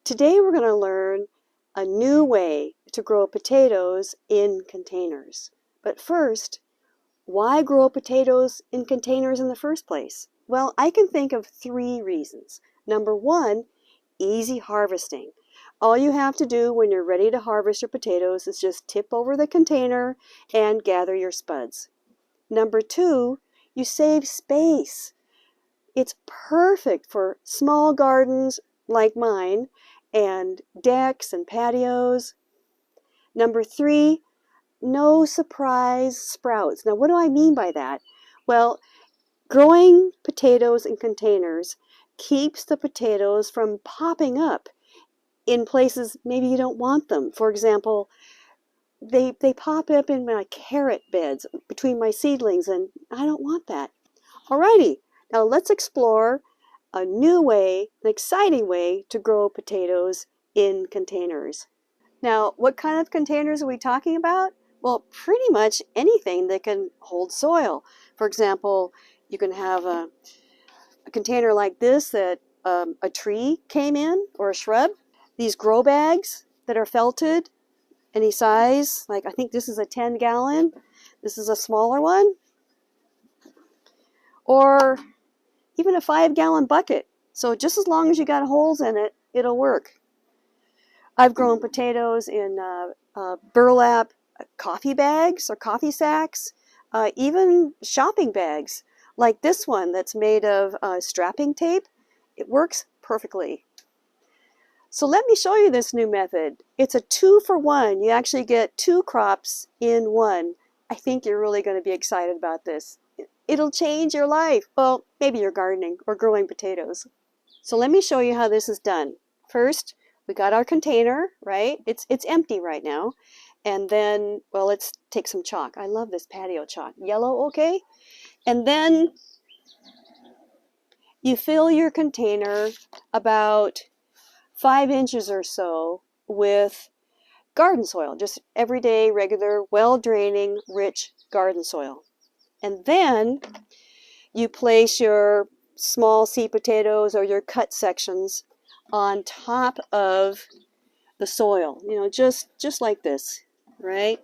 Today we're going to learn a new way to grow potatoes in containers. But first, why grow potatoes in containers in the first place? Well, I can think of 3 reasons. Number 1, easy harvesting. All you have to do when you're ready to harvest your potatoes is just tip over the container and gather your spuds. Number 2, you save space. It's perfect for small gardens like mine and decks and patios. Number 3, no surprise sprouts. Now, what do I mean by that? Well, growing potatoes in containers keeps the potatoes from popping up in places maybe you don't want them. For example, they pop up in my carrot beds between my seedlings, and I don't want that. Alrighty, now let's explore a new way, an exciting way to grow potatoes in containers. Now, what kind of containers are we talking about? Well, pretty much anything that can hold soil. For example, you can have a container like this that a tree came in, or a shrub. These grow bags that are felted, any size, like I think this is a 10-gallon. This is a smaller one. Or even a 5-gallon bucket. So just as long as you got holes in it, it'll work. I've grown potatoes in burlap coffee bags or coffee sacks, even shopping bags like this one that's made of strapping tape. It works perfectly. So let me show you this new method. It's a 2-for-1. You actually get 2 crops in one. I think you're really going to be excited about this. It'll change your life. Well, maybe you're gardening or growing potatoes. So let me show you how this is done. First, we got our container, right? It's empty right now. And then, well, let's take some chalk. I love this patio chalk. Yellow, okay? And then you fill your container about 5 inches or so with garden soil, just everyday, regular, well-draining, rich garden soil. And then you place your small seed potatoes or your cut sections on top of the soil, you know, just like this, right?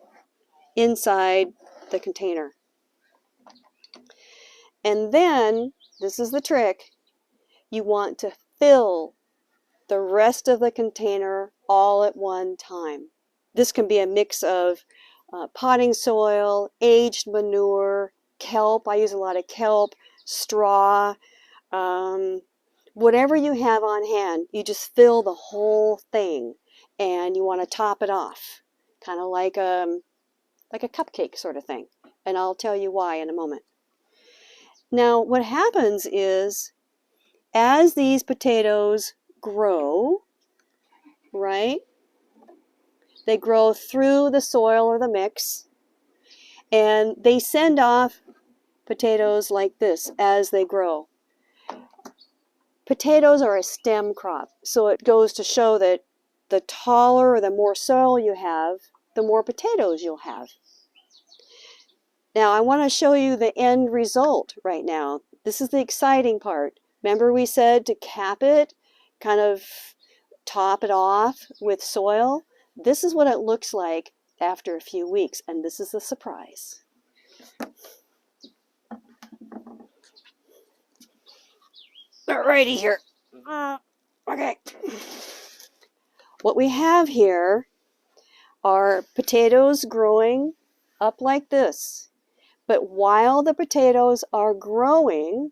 Inside the container. And then, this is the trick, you want to fill the rest of the container all at one time. This can be a mix of potting soil, aged manure, kelp. I use a lot of kelp, straw, whatever you have on hand. You just fill the whole thing, and you want to top it off, kind of like a cupcake sort of thing. And I'll tell you why in a moment. Now, what happens is, as these potatoes grow, right? They grow through the soil or the mix, and they send off potatoes like this as they grow. Potatoes are a stem crop, so it goes to show that the taller or the more soil you have, the more potatoes you'll have. Now, I want to show you the end result right now. This is the exciting part. Remember we said to cap it, kind of top it off with soil? This is what it looks like after a few weeks, and this is the surprise. Alrighty here. Okay. What we have here are potatoes growing up like this. But while the potatoes are growing,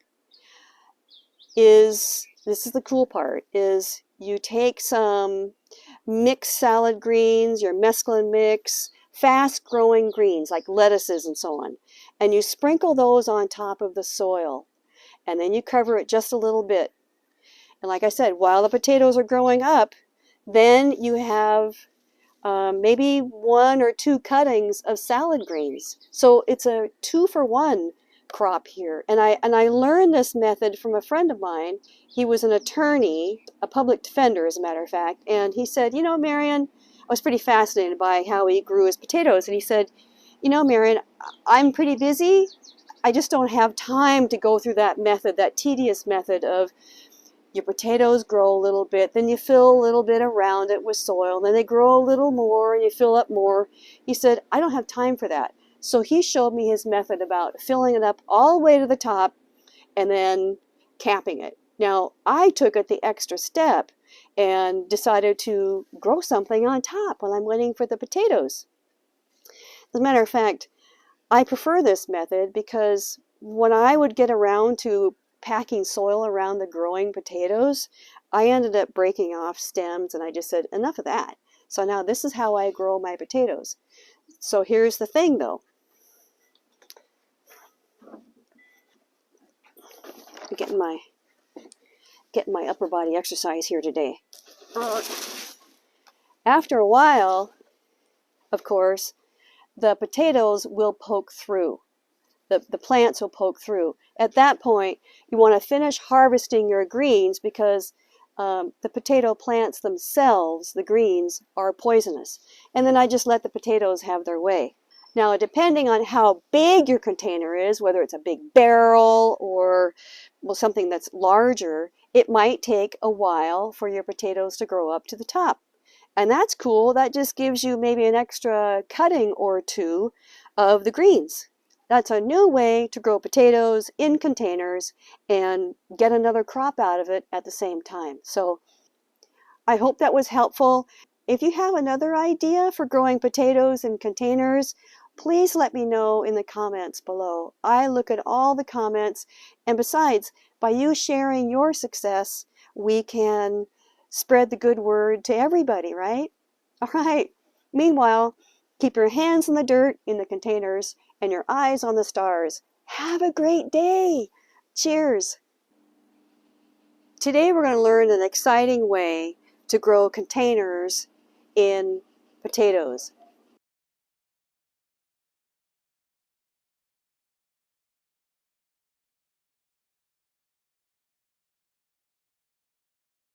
this is the cool part, is you take some mixed salad greens, your mesclun mix, fast-growing greens like lettuces and so on, and you sprinkle those on top of the soil, and then you cover it just a little bit. And like I said, while the potatoes are growing up, then you have maybe 1 or 2 cuttings of salad greens. So it's a 2-for-1 crop here. And I learned this method from a friend of mine. He was an attorney, a public defender as a matter of fact, and he said, you know, Marion, I was pretty fascinated by how he grew his potatoes, and he said, you know, Marion, I'm pretty busy. I just don't have time to go through that method, that tedious method of, your potatoes grow a little bit, then you fill a little bit around it with soil, then they grow a little more and you fill up more. He said, I don't have time for that. So he showed me his method about filling it up all the way to the top and then capping it. Now, I took it the extra step and decided to grow something on top while I'm waiting for the potatoes. As a matter of fact, I prefer this method because when I would get around to packing soil around the growing potatoes, I ended up breaking off stems, and I just said, enough of that. So now this is how I grow my potatoes. So here's the thing though. I'm getting my upper body exercise here today. After a while, of course, the potatoes will poke through. The plants will poke through. At that point, you want to finish harvesting your greens because the potato plants themselves, the greens, are poisonous. And then I just let the potatoes have their way. Now, depending on how big your container is, whether it's a big barrel or something that's larger, it might take a while for your potatoes to grow up to the top. And that's cool. That just gives you maybe an extra cutting or two of the greens. That's a new way to grow potatoes in containers and get another crop out of it at the same time. So I hope that was helpful. If you have another idea for growing potatoes in containers, please let me know in the comments below. I look at all the comments, and besides, by you sharing your success, we can spread the good word to everybody, right? All right. Meanwhile, keep your hands in the dirt in the containers and your eyes on the stars. Have a great day. Cheers. Today we're going to learn an exciting way to grow containers in potatoes.